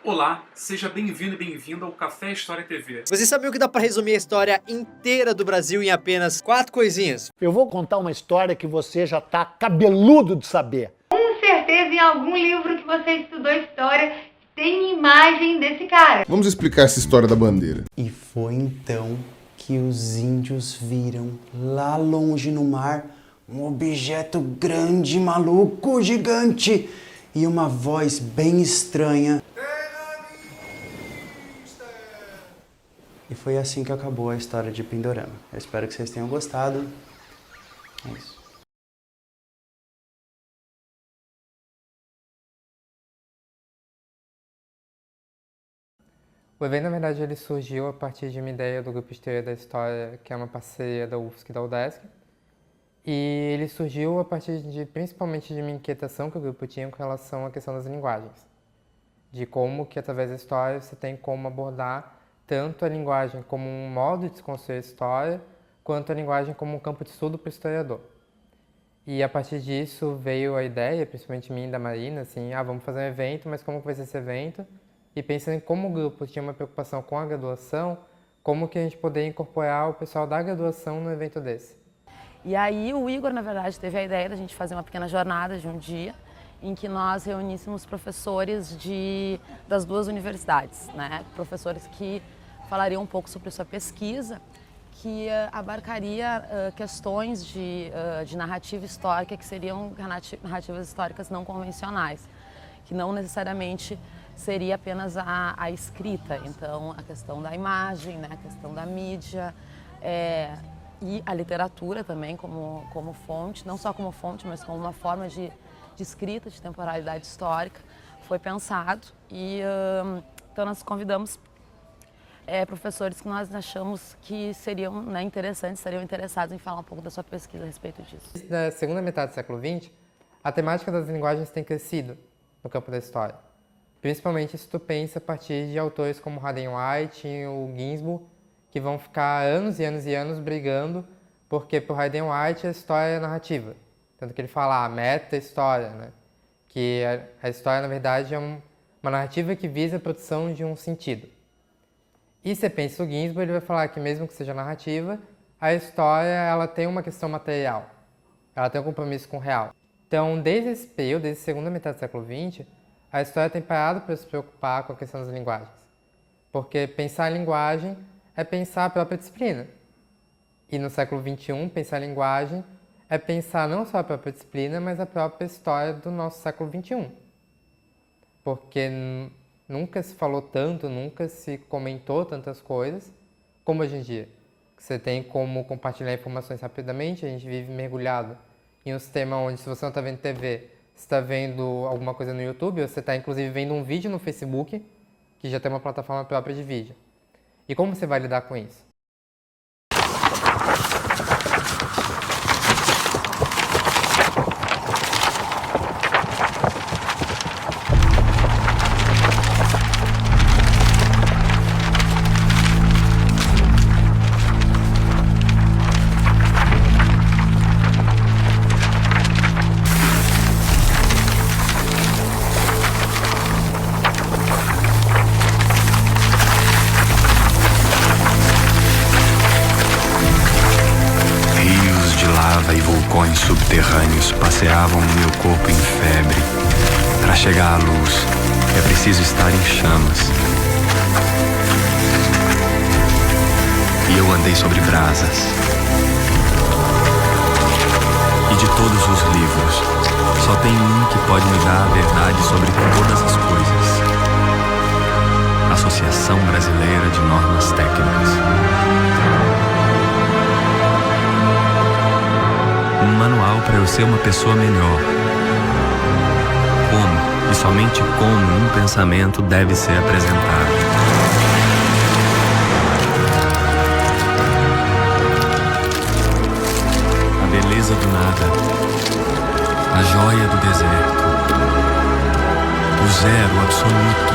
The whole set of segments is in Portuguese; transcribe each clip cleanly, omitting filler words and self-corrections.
Olá, seja bem-vindo e bem-vinda ao Café História TV. Vocês sabiam que dá pra resumir a história inteira do Brasil em apenas 4 coisinhas? Eu vou contar uma história que você já tá cabeludo de saber. Com certeza em algum livro que você estudou história tem imagem desse cara. Vamos explicar essa história da bandeira. E foi então que os índios viram lá longe no mar um objeto grande, maluco, gigante e uma voz bem estranha. E foi assim que acabou a história de Pindorama. Eu espero que vocês tenham gostado. É isso. O evento, na verdade, ele surgiu a partir de uma ideia do Grupo Esteira da História, que é uma parceria da UFSC e da UDESC. E ele surgiu a partir principalmente de uma inquietação que o grupo tinha com relação à questão das linguagens. De como que, através da história, você tem como abordar tanto a linguagem como um modo de desconstruir a história, quanto a linguagem como um campo de estudo para o historiador. E a partir disso veio a ideia, principalmente minha e da Marina, assim, vamos fazer um evento, mas como vai ser esse evento? E pensando em como o grupo tinha uma preocupação com a graduação, como que a gente poderia incorporar o pessoal da graduação no evento desse. E aí o Igor, na verdade, teve a ideia da gente fazer uma pequena jornada de um dia, em que nós reuníssemos professores das duas universidades, né? Professores que falariam um pouco sobre sua pesquisa, que abarcaria questões de narrativa histórica, que seriam narrativas históricas não convencionais, que não necessariamente seria apenas a escrita. Então, a questão da imagem, né? A questão da mídia, e a literatura também como fonte, não só como fonte, mas como uma forma de escrita, de temporalidade histórica, foi pensado. E então nós convidamos professores que nós achamos que seriam interessantes, estariam interessados em falar um pouco da sua pesquisa a respeito disso. Na segunda metade do século XX, a temática das linguagens tem crescido no campo da história. Principalmente se tu pensa a partir de autores como Hayden White e o Ginsburg, que vão ficar anos e anos e anos brigando, porque para o Hayden White a história é narrativa. Tanto que ele fala a meta-história, né? Que a história, na verdade, é uma narrativa que visa a produção de um sentido. E se você pensa o Ginsburg, ele vai falar que mesmo que seja narrativa, a história ela tem uma questão material, ela tem um compromisso com o real. Então, desde esse período, desde a segunda metade do século XX, a história tem parado para se preocupar com a questão das linguagens. Porque pensar a linguagem é pensar a própria disciplina. E no século XXI, pensar a linguagem é pensar não só a própria disciplina, mas a própria história do nosso século XXI. Porque nunca se falou tanto, nunca se comentou tantas coisas como hoje em dia. Você tem como compartilhar informações rapidamente, a gente vive mergulhado em um sistema onde, se você não está vendo TV, você está vendo alguma coisa no YouTube, ou você está inclusive vendo um vídeo no Facebook, que já tem uma plataforma própria de vídeo. E como você vai lidar com isso? Subterrâneos passeavam no meu corpo em febre. Para chegar à luz, é preciso estar em chamas. E eu andei sobre brasas. E de todos os livros, só tem um que pode me dar a verdade sobre todas as coisas. Associação Brasileira de Normas Técnicas. Um manual para eu ser uma pessoa melhor. Como, e somente como, um pensamento deve ser apresentado. A beleza do nada, a joia do deserto, o zero absoluto,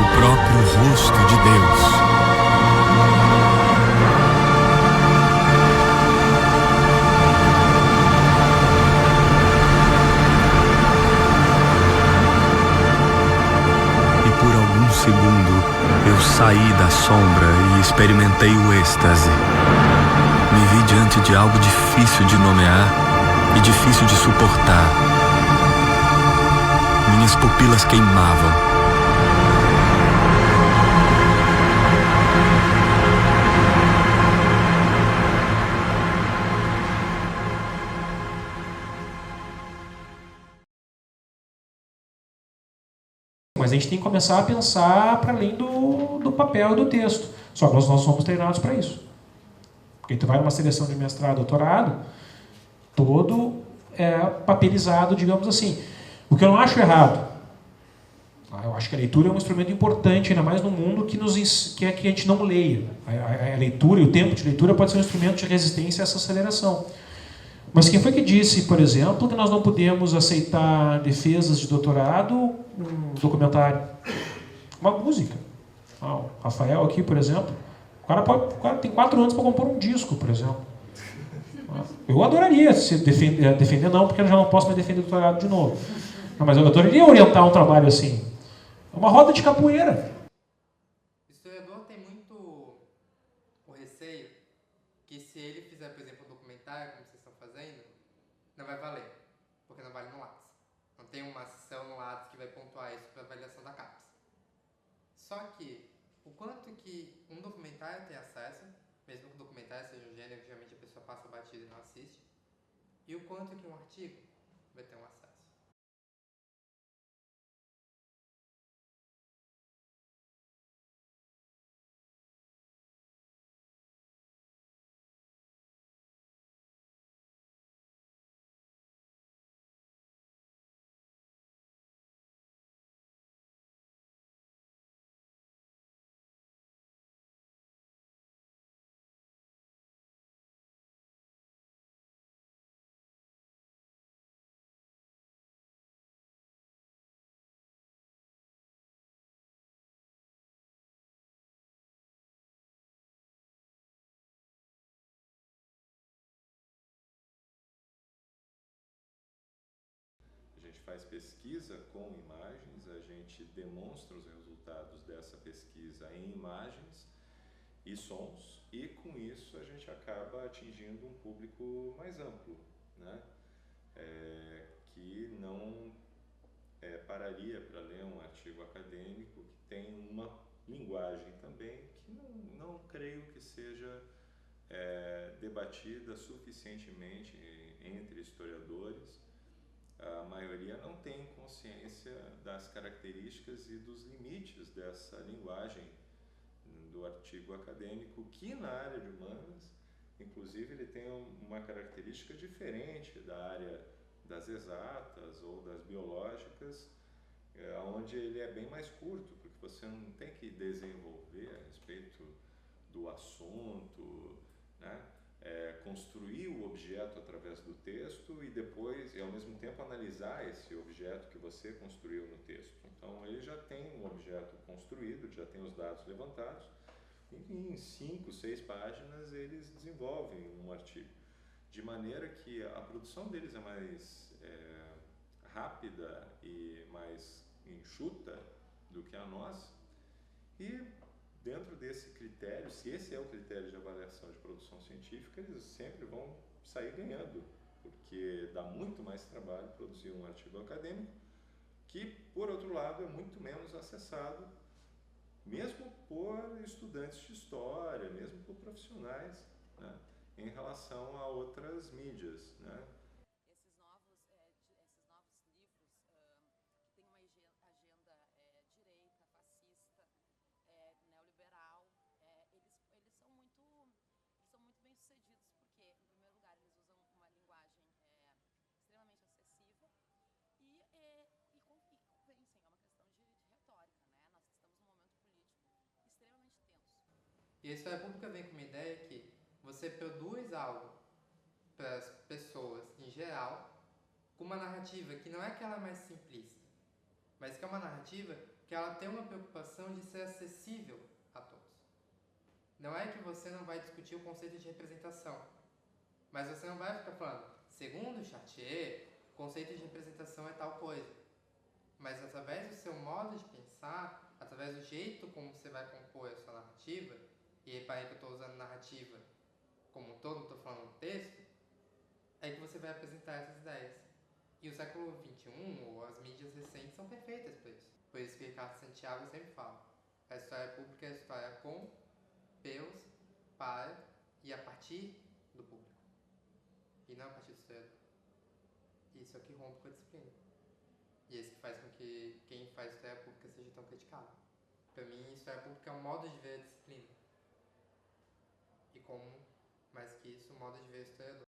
o próprio rosto de Deus. saí da sombra e experimentei o êxtase. Me vi diante de algo difícil de nomear e difícil de suportar. Minhas pupilas queimavam. Mas a gente tem que começar a pensar para além do papel do texto. Só que nós não somos treinados para isso. Porque tu vai numa seleção de mestrado, doutorado, todo papelizado, digamos assim. O que eu não acho errado. Eu acho que a leitura é um instrumento importante, ainda mais no mundo que é que a gente não leia. A leitura e o tempo de leitura pode ser um instrumento de resistência a essa aceleração. Mas quem foi que disse, por exemplo, que nós não podemos aceitar defesas de doutorado, um documentário, uma música? O Rafael aqui, por exemplo, o cara tem 4 anos para compor um disco, por exemplo. Eu adoraria se defender não, porque eu já não posso mais defender doutorado de novo. Não, mas eu adoraria orientar um trabalho assim. É uma roda de capoeira. O historiador tem muito o receio que se ele fizer, por exemplo, um documentário, como vocês estão fazendo, não vai valer, porque não vale no Lattes. Não tem uma seção no Lattes que vai pontuar isso para avaliação da CAPES. Só que, o quanto que um documentário tem acesso, mesmo que o documentário seja um gênero que geralmente a pessoa passa batida e não assiste, e o quanto que um artigo vai ter um acesso. A gente faz pesquisa com imagens, a gente demonstra os resultados dessa pesquisa em imagens e sons, e com isso a gente acaba atingindo um público mais amplo, né? Que não pararia para ler um artigo acadêmico que tem uma linguagem também que não creio que seja debatida suficientemente entre historiadores. A maioria não tem consciência das características e dos limites dessa linguagem do artigo acadêmico, que na área de humanas, inclusive, ele tem uma característica diferente da área das exatas ou das biológicas, onde ele é bem mais curto, porque você não tem que desenvolver a respeito do assunto, né? Construir o objeto através do texto e depois, e ao mesmo tempo, analisar esse objeto que você construiu no texto. Então, ele já tem um objeto construído, já tem os dados levantados, e em 5, 6 páginas eles desenvolvem um artigo. De maneira que a produção deles é mais rápida e mais enxuta do que a nossa. E dentro desse critério, se esse é o critério de avaliação de produção científica, eles sempre vão sair ganhando, porque dá muito mais trabalho produzir um artigo acadêmico, que, por outro lado, é muito menos acessado, mesmo por estudantes de história, mesmo por profissionais, né, em relação a outras mídias, né. E a história pública vem com uma ideia que você produz algo para as pessoas em geral com uma narrativa que não é aquela mais simplista, mas que é uma narrativa que ela tem uma preocupação de ser acessível a todos. Não é que você não vai discutir o conceito de representação, mas você não vai ficar falando, segundo Chartier, o conceito de representação é tal coisa. Mas através do seu modo de pensar, através do jeito como você vai compor a sua narrativa, e reparem que eu estou usando narrativa como um todo, não estou falando um texto, é que você vai apresentar essas ideias. E o século XXI, ou as mídias recentes, são perfeitas para isso. Por isso que Ricardo Santiago sempre fala: a história pública é a história com, pelos, para e a partir do público. E não a partir do historiador. Isso é o que rompe com a disciplina. E é isso que faz com que quem faz história pública seja tão criticado. Para mim, história pública é um modo de ver a disciplina. E como, mais que isso, um modo de ver o historiador.